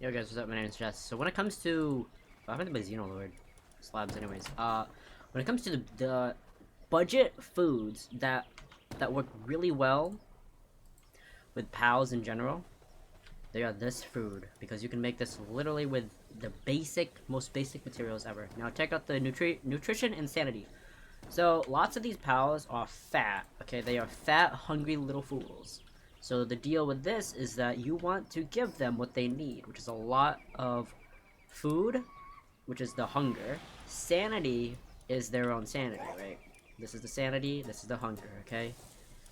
Yo guys, what's up? My name is Jess. So when it comes to, I'm gonna be Xenolod slabs, anyways. When it comes to the budget foods that work really well with pals in general, they are this food because you can make this literally with the most basic materials ever. Now check out the nutrition and sanity. So lots of these pals are fat. Okay, they are fat, hungry little fools. So the deal with this is that you want to give them what they need, which is a lot of food, which is the hunger. Sanity is their own sanity, right? This is the sanity, this is the hunger, okay?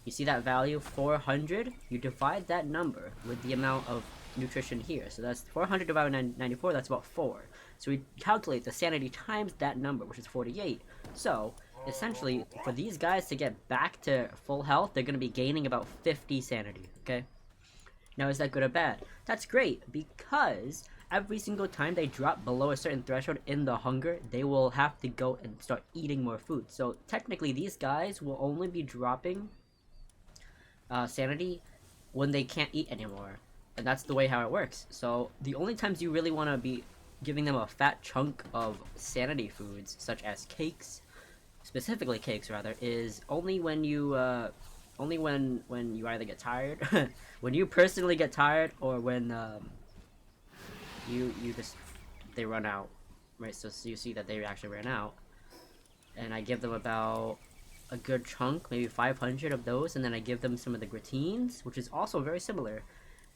You see that value, 400? You divide that number with the amount of nutrition here. So that's 400 divided by 94, that's about 4. So we calculate the sanity times that number, which is 48. So, essentially, for these guys to get back to full health, they're going to be gaining about 50 sanity, okay? Now, is that good or bad? That's great, because every single time they drop below a certain threshold in the hunger, they will have to go and start eating more food. So, technically, these guys will only be dropping sanity when they can't eat anymore. And that's the way how it works. So, the only times you really want to be giving them a fat chunk of sanity foods, such as cakes, specifically cakes rather, is only when you when you either get tired, when you personally get tired, or when you just they run out, right? So you see that they actually ran out, and I give them about a good chunk, maybe 500 of those, and then I give them some of the gratines, which is also very similar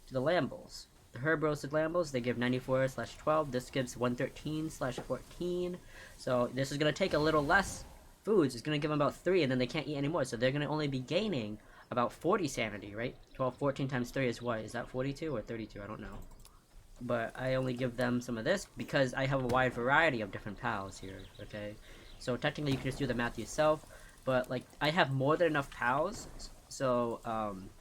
to the lambles. The herb roasted lambles, they give 94/12. This gives 113/14. So this is gonna take a little less foods. It's gonna give them about 3, and then they can't eat anymore. So they're gonna only be gaining about 40 sanity, right? 12, 14 times 3 is what? Is that 42 or 32? I don't know. But I only give them some of this because I have a wide variety of different pals here, okay? So technically you can just do the math yourself, but like I have more than enough pals. So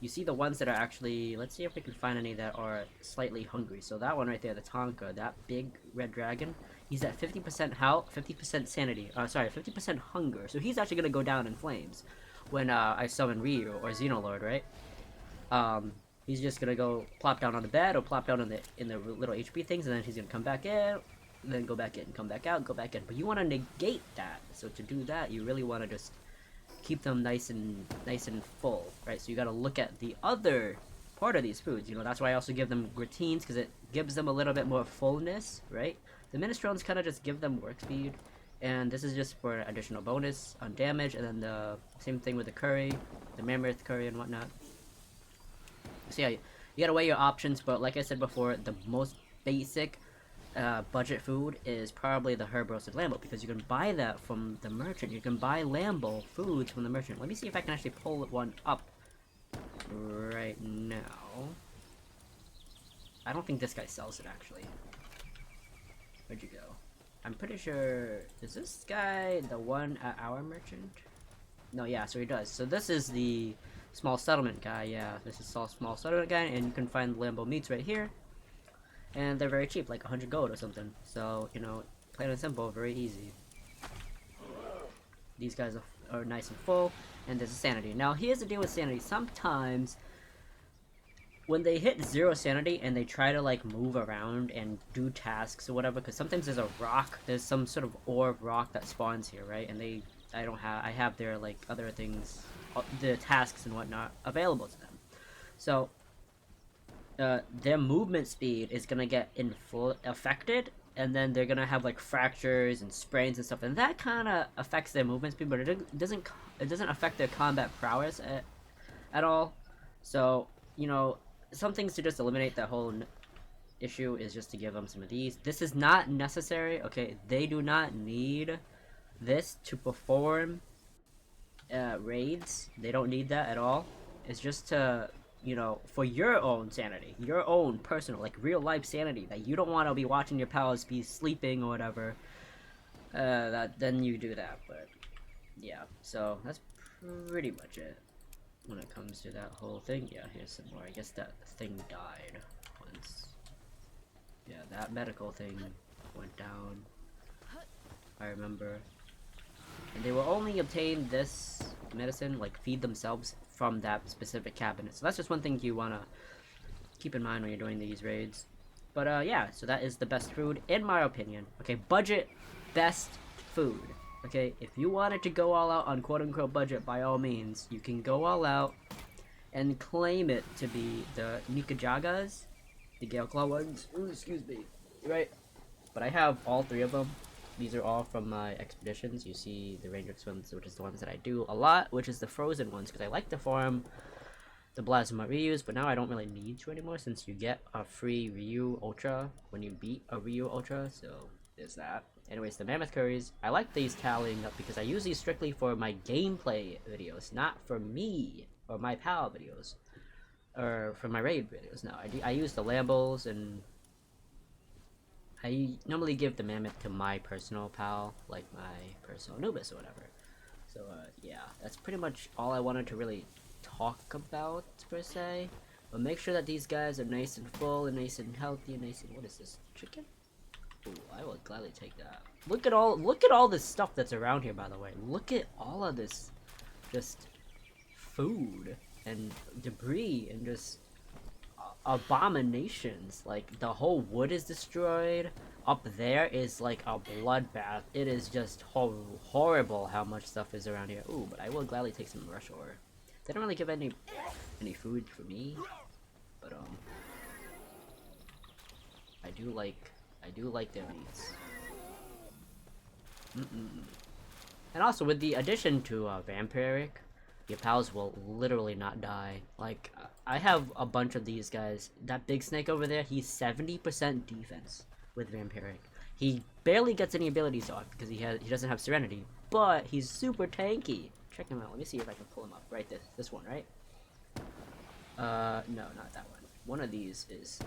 you see the ones that are actually, let's see if we can find any that are slightly hungry. So that one right there, the Tonka, that big red dragon, he's at 50% health, 50% sanity, sorry, 50% hunger. So he's actually gonna go down in flames when I summon Ryu or Xenolod, right? He's just gonna go plop down on the bed or plop down in the little HP things, and then he's gonna come back in, then go back in, come back out, go back in. But you want to negate that. So to do that, you really want to just keep them nice and full, right? So you got to look at the other part of these foods. You know, that's why I also give them gratines, because it gives them a little bit more fullness, right? The minestrones kind of just give them work speed, and this is just for additional bonus on damage. And then the same thing with the curry, the mammoth curry and whatnot. So yeah, you gotta weigh your options, but like I said before, the most basic budget food is probably the herb roasted lambo, because you can buy that from the merchant. You can buy lambo foods from the merchant. Let me see if I can actually pull one up right now. I don't think this guy sells it actually. Where'd you go? I'm pretty sure, is this guy the one at our merchant? No, yeah, so he does. So this is the small settlement guy. Yeah, this is small settlement guy, and you can find lambo meats right here. And they're very cheap, like 100 gold or something. So, you know, plain and simple, very easy. These guys are nice and full, and there's a sanity. Now, here's the deal with sanity. Sometimes, when they hit 0 sanity and they try to, like, move around and do tasks or whatever, because sometimes there's a rock, there's some sort of orb rock that spawns here, right? And I have their, like, other things, the tasks and whatnot available to them. So, their movement speed is gonna get affected, and then they're gonna have like fractures and sprains and stuff, and that kind of affects their movement speed, but it doesn't affect their combat prowess at all. So you know, some things to just eliminate that whole issue is just to give them some of these. This is not necessary, okay? They do not need this to perform raids. They don't need that at all. It's just to, you know, for your own sanity, your own personal, like real life sanity, that you don't want to be watching your pals be sleeping or whatever. Then you do that. But yeah, so that's pretty much it when it comes to that whole thing. Yeah, here's some more. I guess that thing died once. Yeah, that medical thing went down, I remember. And they will only obtain this medicine, like feed themselves, from that specific cabinet. So that's just one thing you want to keep in mind when you're doing these raids. But yeah, so that is the best food in my opinion. Okay, budget best food. Okay, if you wanted to go all out on quote-unquote budget, by all means, you can go all out and claim it to be the Nikajagas, the Gale Claw ones. Ooh, excuse me. Right. But I have all 3 of them. These are all from my expeditions. You see the Ranger Swims, which is the ones that I do a lot, which is the frozen ones, because I like to farm the Plasma Ryus, but now I don't really need to anymore since you get a free Ryu Ultra when you beat a Ryu Ultra, so there's that. Anyways, the Mammoth Curries, I like these tallying up because I use these strictly for my gameplay videos, not for me or my pal videos, or for my raid videos. No, I use the Lambos, and I normally give the Mammoth to my personal pal, like my personal Anubis or whatever. So yeah, that's pretty much all I wanted to really talk about per se. But make sure that these guys are nice and full and nice and healthy and nice and, what is this, chicken? Ooh, I will gladly take that. Look at all this stuff that's around here, by the way. Look at all of this just food and debris and just abominations. Like, the whole wood is destroyed. Up there is like a bloodbath. It is just horrible how much stuff is around here. Ooh, but I will gladly take some rush ore. They don't really give any food for me, but I do like their meats. And also, with the addition to Vampiric, your pals will literally not die. Like, I have a bunch of these guys. That big snake over there, he's 70% defense with Vampiric. He barely gets any abilities off because he doesn't have Serenity, but he's super tanky. Check him out. Let me see if I can pull him up. Right, this one, right? No, not that one. One of these is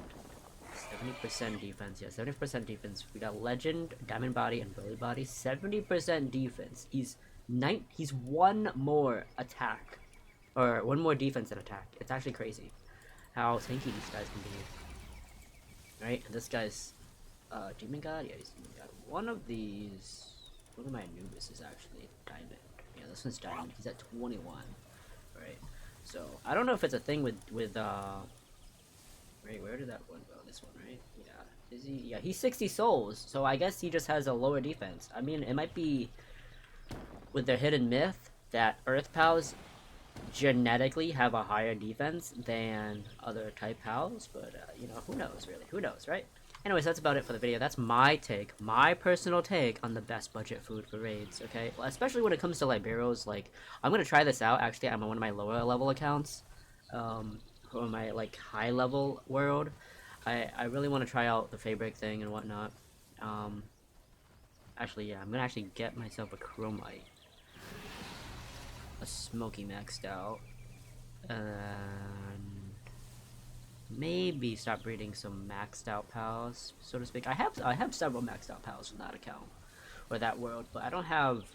70% defense. Yeah, 70% defense. We got Legend, Diamond Body, and Burly Body. 70% defense. He's 1 more attack, or 1 more defense than attack. It's actually crazy how tanky these guys can be. Right, and this guy's Demon God. Yeah, he's Demon God. One of my Anubis is actually Diamond. Yeah, this one's Diamond. He's at 21. Right. So I don't know if it's a thing with Right, where did that one go? This one, right? Yeah. Is he? Yeah, he's 60 souls. So I guess he just has a lower defense. I mean, it might be with their hidden myth that Earth pals genetically have a higher defense than other type pals, but you know, who knows really? Who knows, right? Anyways, that's about it for the video. That's my take, my personal take on the best budget food for raids, okay? Well, especially when it comes to Liberos. Like, I'm gonna try this out, actually. I'm on one of my lower level accounts, for my, like, high level world. I really want to try out the Fabric thing and whatnot. Actually, yeah, I'm gonna actually get myself a Chromite. A Smoky maxed out. And maybe start breeding some maxed out pals, so to speak. I have several maxed out pals from that account or that world, but I don't have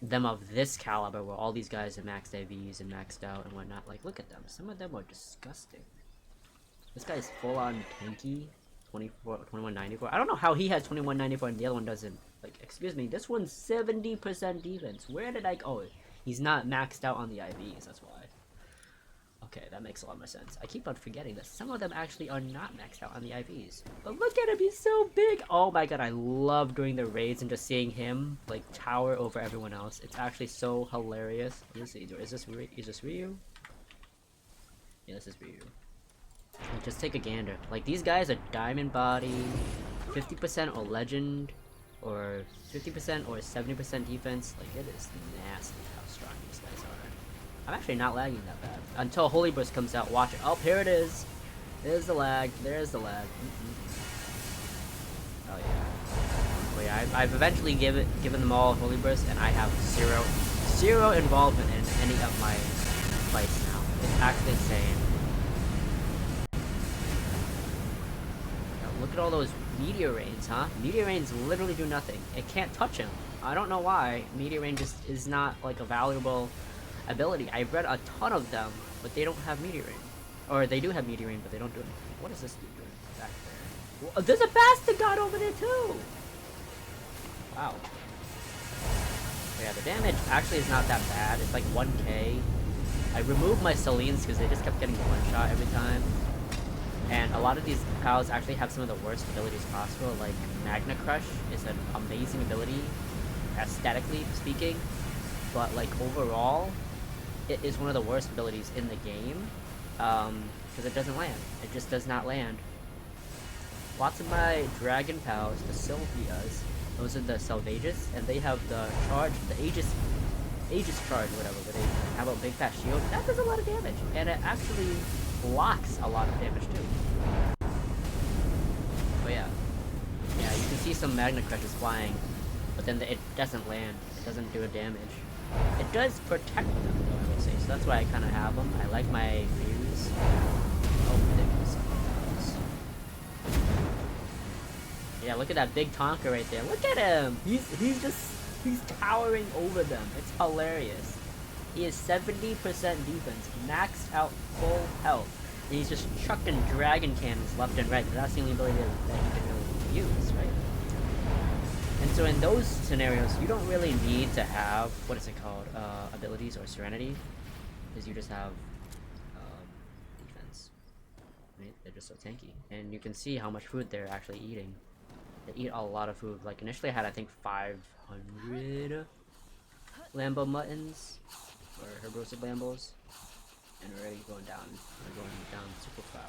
them of this caliber where all these guys are maxed AVs and maxed out and whatnot. Like, look at them. Some of them are disgusting. This guy's full on tanky, 2194. I don't know how he has 2194 and the other one doesn't. Like, excuse me, this one's 70% defense. Where did I go? Oh, he's not maxed out on the IVs, that's why. Okay, that makes a lot more sense. I keep on forgetting that some of them actually are not maxed out on the IVs. But look at him, he's so big! Oh my god, I love doing the raids and just seeing him, like, tower over everyone else. It's actually so hilarious. Let's see, is this Ryu? Yeah, this is Ryu. Just take a gander. Like, these guys are Diamond Body, 50% or Legend, or 50% or 70% defense. Like, it is nasty how strong these guys are. I'm actually not lagging that bad. Until Holy Burst comes out, watch it. Oh, here it is. There's the lag. There's the lag. Oh, yeah. Oh, yeah, I've eventually given them all Holy Burst, and I have zero involvement in any of my fights now. It's actually insane. Look at all those meteor rains, huh? Meteor rains literally do nothing. It can't touch him. I don't know why. Meteor rain just is not like a valuable ability. I've read a ton of them, but they don't have meteor rain. Or they do have meteor rain, but they don't do anything. What is this dude doing back there? Well, there's a bastard god over there too! Wow. But yeah, the damage actually is not that bad. It's like 1k. I removed my Selines because they just kept getting one shot every time. And a lot of these pals actually have some of the worst abilities possible, like Magna Crush is an amazing ability, aesthetically speaking, but like overall, it is one of the worst abilities in the game, because it doesn't land. It just does not land. Lots of my dragon pals, the Sylvias, those are the Salvages, and they have the charge, the Aegis charge, whatever, but they have a big fat shield. That does a lot of damage, and it actually blocks a lot of damage too. But yeah, you can see some Magna Crushes flying, but then it doesn't land. It doesn't do a damage. It does protect them, though, I will say. So that's why I kind of have them. I like my views. Oh, ridiculous. Yeah, look at that big Tonka right there. Look at him! He's towering over them. It's hilarious. He is 70% defense, maxed out full health. And he's just chucking dragon cannons left and right. That's the only ability that he can really use, right? And so in those scenarios, you don't really need to have, what is it called, abilities or Serenity, because you just have defense. Right? They're just so tanky. And you can see how much food they're actually eating. They eat a lot of food. Like initially I had, I think, 500 Lambo muttons, or herb roasted Lambos, and we're already going down. We're going down super far.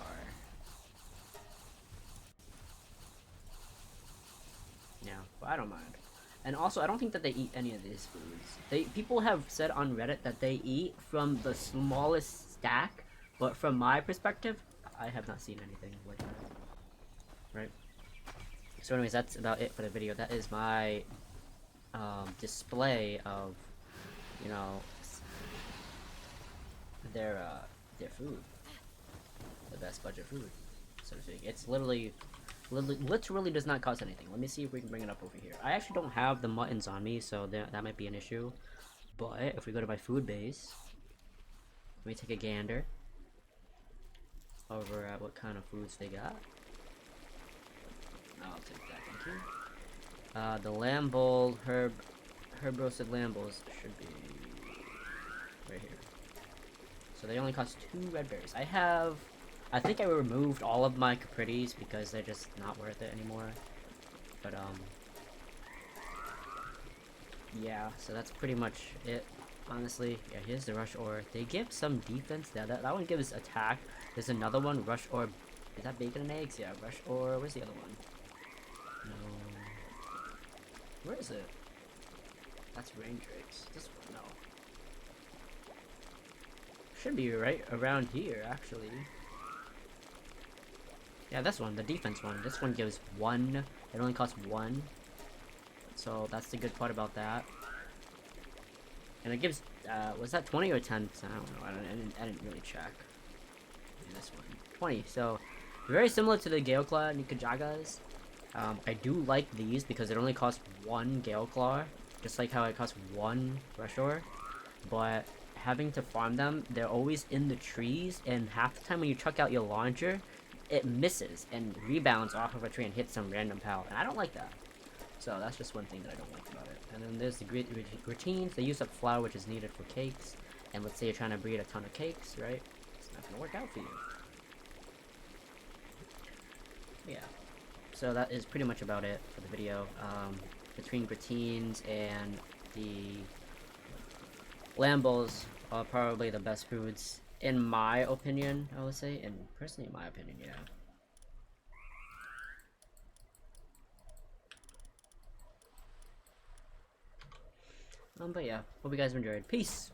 Yeah, but I don't mind. And also, I don't think that they eat any of these foods. People have said on Reddit that they eat from the smallest stack, but from my perspective, I have not seen anything like that. Right? So anyways, that's about it for the video. That is my display of, you know, their food. The best budget food, so to speak. It's literally does not cost anything. Let me see if we can bring it up over here. I actually don't have the muttons on me, so that might be an issue. But if we go to my food base, let me take a gander over at what kind of foods they got. I'll take that, thank you. The lamb bowl, herb roasted lamb bowls should be right here. So they only cost 2 red berries. I think I removed all of my Capritis because they're just not worth it anymore. But, yeah, so that's pretty much it, honestly. Yeah, here's the Rush Ore. They give some defense. Yeah, that one gives attack. There's another one, Rush Ore. Is that bacon and eggs? Yeah, Rush Ore. Where's the other one? No. Where is it? That's Rain Drakes. This one, no. Should be right around here, actually. Yeah, this one, the defense one. This one gives 1. It only costs 1. So that's the good part about that. And it gives, was that 20 or 10%? I don't know. I didn't really check. Maybe this one. 20. So very similar to the Gale Claw Nikajagas. I do like these because it only costs 1 Gale Claw, just like how it costs 1 Rush Ore. But having to farm them, they're always in the trees, and half the time when you chuck out your launcher, it misses and rebounds off of a tree and hits some random pal, and I don't like that. So that's just one thing that I don't like about it. And then there's the routines. They use up flour, which is needed for cakes. And let's say you're trying to breed a ton of cakes, right? It's not gonna work out for you. Yeah. So that is pretty much about it for the video. Between gratines and the Lambos are probably the best foods, in my opinion, I would say. And personally, in my opinion, yeah. But yeah, hope you guys enjoyed. Peace!